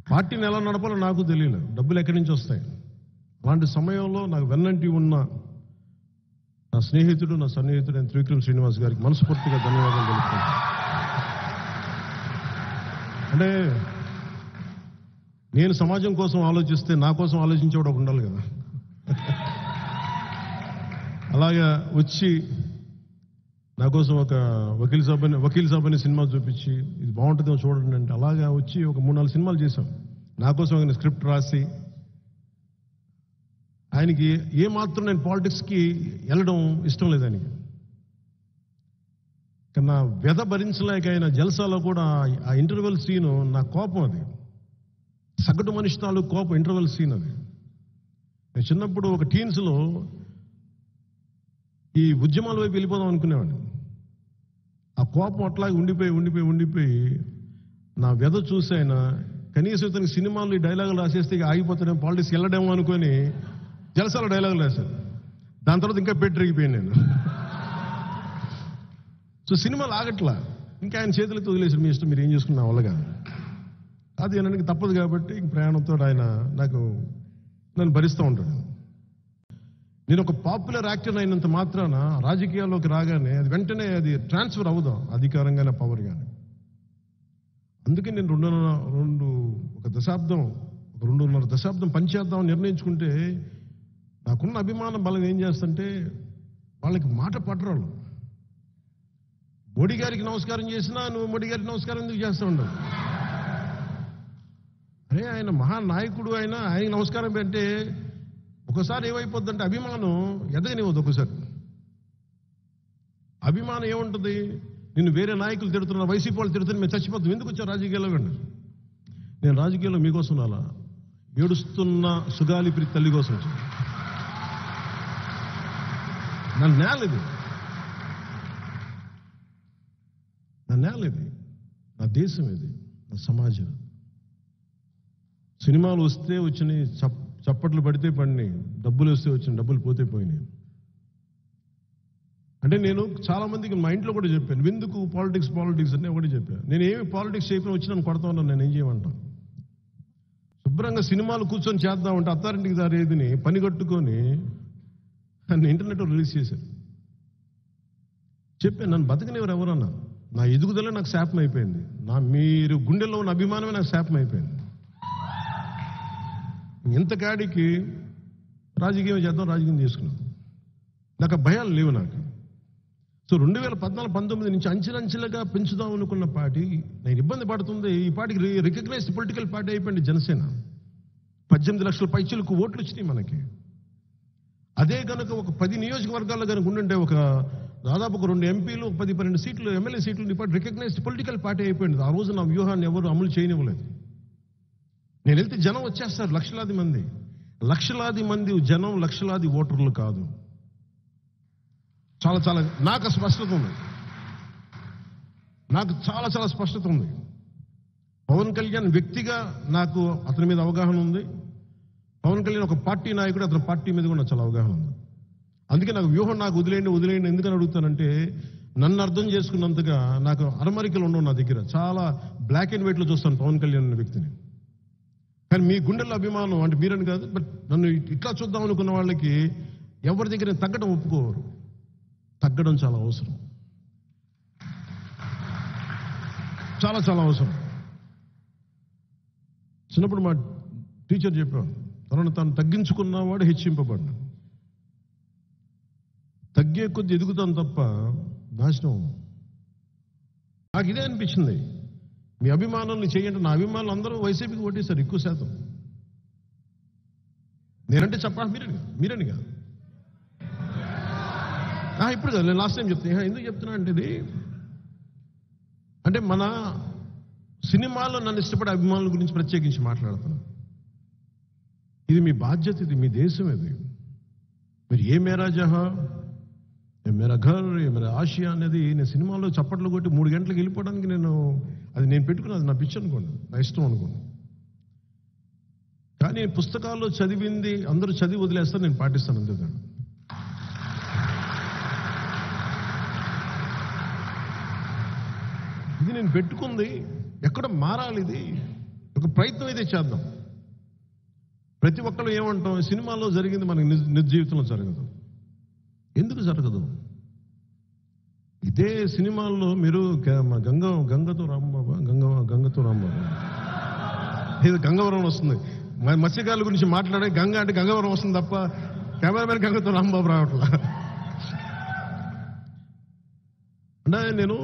పార్టీని ఎలా నడపాలో నాకు తెలియలేదు, డబ్బులు ఎక్కడి నుంచి వస్తాయి. అలాంటి సమయంలో నాకు వెన్నంటి ఉన్న నా స్నేహితుడు, నా సన్నిహితుడు త్రివిక్రమ్ శ్రీనివాస్ గారికి మనస్ఫూర్తిగా ధన్యవాదాలు తెలుపుతాను. అంటే నేను సమాజం కోసం ఆలోచిస్తే నా కోసం ఆలోచించేవాడు ఒక ఉండాలి కదా. అలాగా వచ్చి నా కోసం ఒక వకీల్ సాబ్ అనే సినిమా చూపించి ఇది బాగుంటుందో చూడండి అంటే అలాగా వచ్చి ఒక 3-4 సినిమాలు చేశాం. నా కోసం ఒక స్క్రిప్ట్ రాసి, ఆయనకి ఏమాత్రం నేను పాలిటిక్స్కి వెళ్ళడం ఇష్టం లేదు ఆయనకి. కానీ నా వ్యధ భరించలేక ఆయన జల్సాలో కూడా ఆ ఇంటర్వెల్ సీను నా కోపం, అది సగటు మనిషి తాలూకు కోపం ఇంటర్వెల్ సీన్ అది. నేను చిన్నప్పుడు ఒక టీన్స్లో ఈ ఉద్యమాల వైపు వెళ్ళిపోదాం అనుకునేవాడిని. ఆ కోపం అట్లాగే ఉండిపోయి నా వ్యధ చూసి ఆయన కనీసం ఇతనికి సినిమాలు ఈ డైలాగులు రాసేస్తే ఆగిపోతాడేమో, పాలిటిక్స్ వెళ్ళడేమో అనుకొని జలసాల డైలాగులు రాశారు. దాని తర్వాత ఇంకా పెట్టిరిగిపోయాను నేను. సో సినిమాలు ఆగట్లా, ఇంకా ఆయన చేతులతో వదిలేసారు, మీ ఇష్టం మీరు ఏం చేసుకున్నా వాళ్ళగా. అది అనడానికి తప్పదు కాబట్టి ప్రయాణంతో ఆయన నన్ను భరిస్తూ ఉంటాడు. నేను ఒక పాపులర్ యాక్టర్ అయినంత మాత్రాన రాజకీయాల్లోకి రాగానే అది వెంటనే అది ట్రాన్స్ఫర్ అవుదాం అధికారం కానీ పవర్ కానీ. అందుకే నేను 2.5 దశాబ్దం పనిచేద్దామని నిర్ణయించుకుంటే నాకున్న అభిమానం బలం ఏం చేస్తుంటే వాళ్ళకి మాట పట్టరాళ్ళు. మోడీ గారికి నమస్కారం చేసినా నువ్వు మోడీ గారికి నమస్కారం ఎందుకు చేస్తూ ఉండవు? అరే ఆయన మహానాయకుడు, ఆయన నమస్కారం పెట్టే ఒకసారి ఏమైపోద్దంటే అభిమానం ఎదగనివ్వదు. ఒకసారి అభిమానం ఏముంటుంది, నిన్ను వేరే నాయకులు తిడుతున్నారు, వైసీపీ వాళ్ళు తిడుతున్నారు, మేము చచ్చిపోతాం, ఎందుకు వచ్చారు రాజకీయాల్లో కండి. నేను రాజకీయాల్లో మీకోసం అలా ఏడుస్తున్న సుగాలి ప్రీతి తల్లి కోసం వచ్చాను. నా నేల ఇది, నా దేశం ఇది, నా సమాజం. సినిమాలు వస్తే వచ్చినాయి, చప్పట్లు పడితే పడినాయి, డబ్బులు వస్తే వచ్చినాయి, డబ్బులు పోతే పోయినాయి. అంటే నేను చాలా మందికి మా ఇంట్లో కూడా చెప్పాను, ఎందుకు పాలిటిక్స్ అని ఒకటి చెప్పాను. నేను ఏమి పాలిటిక్స్ చేయకుండా వచ్చి నన్ను కొడతా ఉన్నాను, నేను ఏం చేయమంటాను. శుభ్రంగా సినిమాలు కూర్చొని చేద్దామంటే అత్తారింటికి దారేదిని పని కట్టుకొని నన్ను ఇంటర్నెట్లో రిలీజ్ చేశారు. చెప్పాను, నన్ను బతకనివ్వరు ఎవరన్నా. నా ఎదుగుదల నాకు శాపం అయిపోయింది, మీరు గుండెల్లో ఉన్న అభిమానమే నాకు శాపం అయిపోయింది. ఇంతకాడికి రాజకీయం చేద్దాం, రాజకీయం చేసుకున్నాను. నాకు భయాలు లేవు నాకు. సో 2014-19 నుంచి అంచెలంచెలుగా పెంచుదాం అనుకున్న పార్టీ నేను ఇబ్బంది పడుతుంది. ఈ పార్టీకి రికగ్నైజ్డ్ పొలిటికల్ పార్టీ అయిపోయింది జనసేన. 18 లక్షల పైచలకు ఓట్లు వచ్చినాయి మనకి. అదే కనుక ఒక 10 నియోజకవర్గాల్లో కనుక ఉండుంటే దాదాపు ఒక 2 ఎంపీలు, 10-12 సీట్లు ఎమ్మెల్యే సీట్లు ఈ పార్టీ రికగ్నైజ్డ్ పొలిటికల్ పార్టీ అయిపోయింది. ఆ రోజు నా వ్యూహాన్ని ఎవరు అమలు చేయనివ్వలేదు. నేను వెళ్తే జనం వచ్చేస్తారు, లక్షలాది మంది జనం, లక్షలాది ఓటర్లు కాదు. చాలా నాకు స్పష్టత ఉంది, నాకు చాలా స్పష్టత ఉంది. పవన్ కళ్యాణ్ వ్యక్తిగా నాకు అతని మీద అవగాహన ఉంది. పవన్ కళ్యాణ్ ఒక పార్టీ నాయకుడు, అతని పార్టీ మీద కూడా నాకు చాలా అవగాహన ఉంది. అందుకే నాకు వ్యూహం నాకు వదిలేయండి ఎందుకని అడుగుతానంటే, నన్ను అర్థం చేసుకున్నంతగా నాకు అరమరికలు ఉండవు నా దగ్గర. చాలా బ్లాక్ అండ్ వైట్లో చూస్తాను పవన్ కళ్యాణ్ అనే వ్యక్తిని. కానీ మీ గుండెల్లో అభిమానం అంటే మీరని కాదు, బట్ నన్ను ఇట్లా చూద్దాం అనుకున్న వాళ్ళకి ఎవరి దగ్గర తగ్గడం ఒప్పుకోరు. తగ్గడం చాలా అవసరం, చాలా అవసరం. చిన్నప్పుడు మా టీచర్ చెప్పాడు, తాను తగ్గించుకున్నవాడు హెచ్చింపబడ్డా. తగ్గే కొద్ది ఎదుగుతాం తప్ప నాశనం. నాకు ఇదే అనిపించింది, మీ అభిమానాలను చేయండి. నా అభిమానులు అందరూ వైసీపీకి ఓటేశారు ఎక్కువ శాతం. నేనంటే చెప్పాలి మీరనిగా ఇప్పుడు కదా, నేను లాస్ట్ టైం చెప్తాను. ఎందుకు చెప్తున్నా అంటే ఇది అంటే మన సినిమాలో నన్ను ఇష్టపడే అభిమానుల గురించి ప్రత్యేకించి మాట్లాడుతున్నాను. ఇది మీ బాధ్యత, ఇది మీ దేశం. ఇది మీరు ఏ మేరా జహా, ఏ మేరా ఘర్, ఏ మేరా ఆసియా అనేది నేను సినిమాలో చప్పట్లు కొట్టి 3 గంటలకు వెళ్ళిపోవడానికి అది నేను పెట్టుకున్నది నా పిచ్చి అనుకోండి, నా ఇష్టం అనుకోండి. కానీ పుస్తకాల్లో చదివింది అందరూ చదివి వదిలేస్తారు, నేను పాటిస్తాను అంతే. ఇది నేను పెట్టుకుంది ఎక్కడ మారాలి. ఇది ఒక ఒక ప్రయత్నం అయితే చేద్దాం. ప్రతి ఒక్కరు ఏమంటాం, సినిమాలో జరిగింది మనకి నిజ జీవితంలో జరగదు. ఎందుకు జరగదు? ఇదే సినిమాల్లో మీరు గంగతో రాంబాబు ఇది గంగవరం వస్తుంది. మత్స్యకారుల గురించి మాట్లాడే గంగ అంటే గంగవరం వస్తుంది తప్ప కెమెరామెన్ గంగతో రాంబాబు రావట్లా. అంటే నేను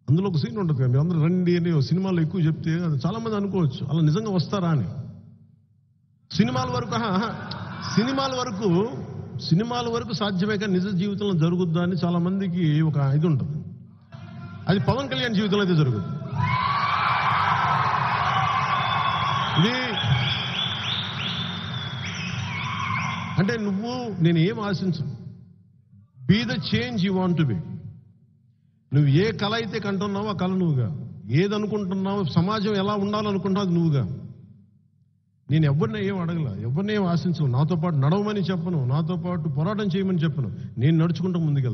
అందులో ఒక సీన్ ఉంటుంది కదా, మీరు అందరూ రండి అని సినిమాలో ఎక్కువ చెప్తే అది చాలా మంది అనుకోవచ్చు అలా నిజంగా వస్తారా అని. సినిమాల వరకు సాధ్యమే కానీ నిజ జీవితంలో జరుగుద్దా అని చాలా మందికి ఒక ఇది ఉంటుంది. అది పవన్ కళ్యాణ్ జీవితంలో అయితే జరుగుద్ది. ఇది అంటే నేను ఏం ఆశించను. Be the change you want to be. నువ్వు ఏ కళ అయితే కంటున్నావో ఆ కళ నువ్వుగా, ఏదనుకుంటున్నావు సమాజం ఎలా ఉండాలనుకుంటున్నావు అది నువ్వుగా. నేను ఎవరిని ఏం అడగల, ఎవరిని ఏం ఆశించను. నాతో పాటు నడవమని చెప్పను, నాతో పాటు పోరాటం చేయమని చెప్పను. నేను నడుచుకుంటూ ముందుకెళ్తాను.